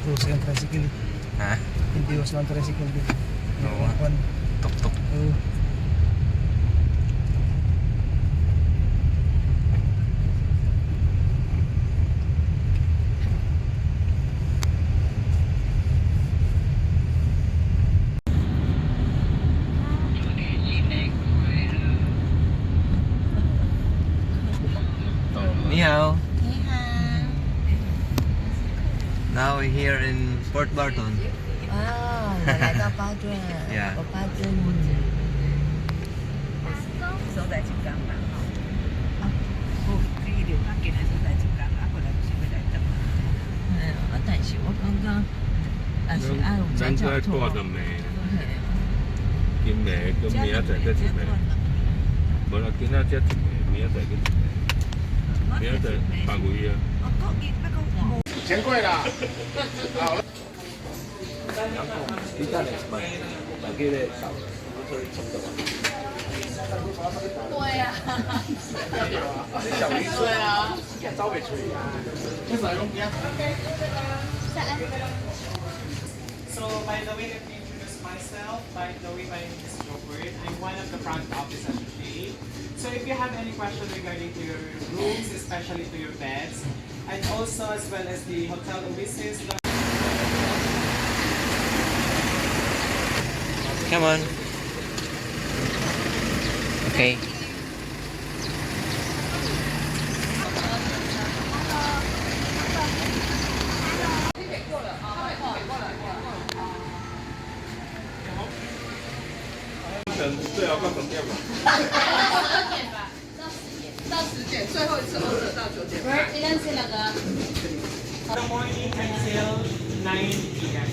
Usang tricycle. Ha? Hindi usang tricycle dito. Oo. Tuk-tuk. Oo. Ni hao. Now we're here in Port Barton. 哦，我来到巴顿， Yeah. 我巴顿，所在就刚刚好。啊，我可以留翻给你所在就刚刚，后来不是会来等。但是我刚刚，但是按我们咱在大的梅，金梅跟明仔载再一梅，无啦，今仔才一梅，明仔载去一梅，明仔载百位啊。钱柜啦。好。你等下买几个少，所以差不多。对啊，小鱼对啊，招袂出。你使用边So, by the way, let me introduce myself. By the way, my name is Jobert. I'm one of the front office associate. So, if you have any question regarding to your rooms, especially to your beds, and also as well as the hotel services. Come on. Okay.最好到10点吧。到10点，最后一次order到9点。ilan sila ka? The morning until 9 p.m.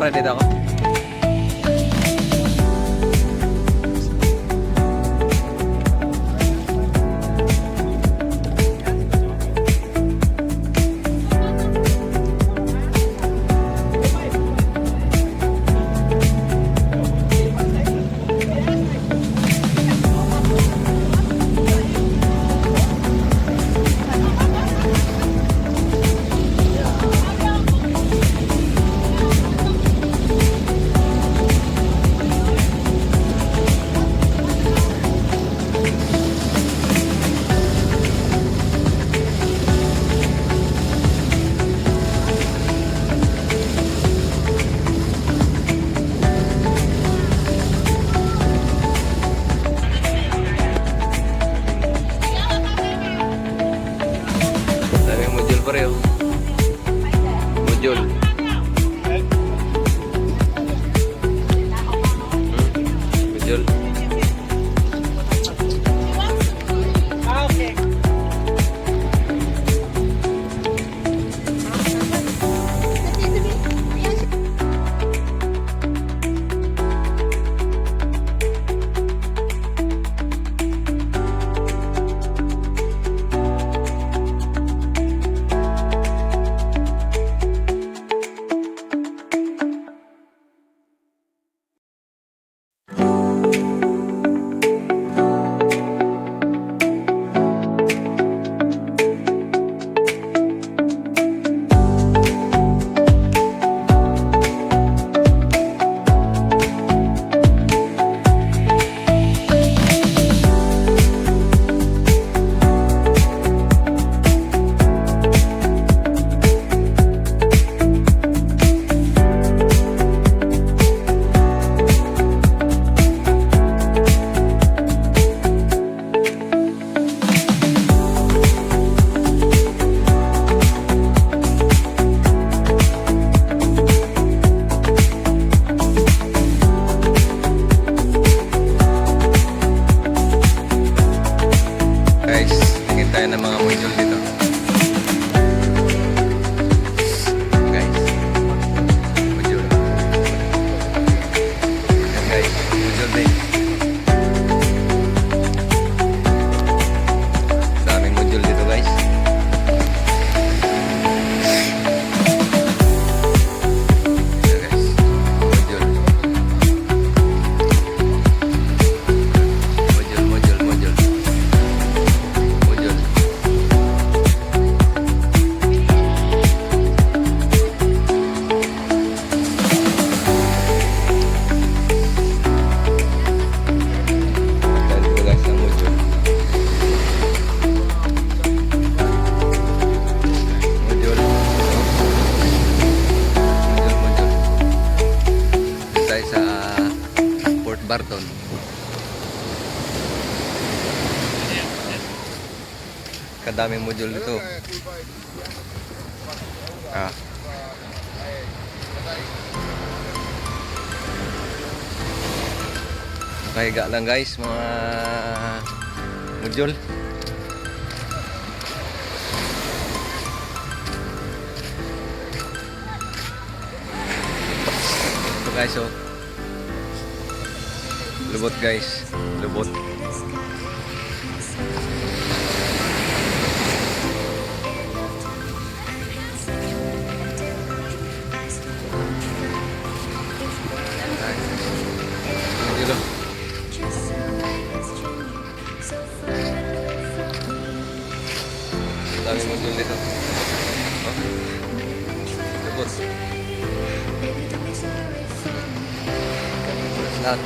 Tara dito ako. Daming module pa rin, oh. Module. Module. Barton. Kadaming module dito. Kahiga lang guys, mga module. Ito guys, oh. Lubot guys, lubot. Daming modul dito. Oh. Lubot. Lahat.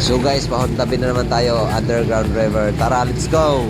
So guys, pahuntabi na naman tayo, underground river. Tara, let's go!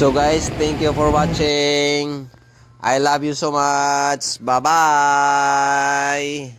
So guys, thank you for watching. I love you so much. Bye-bye.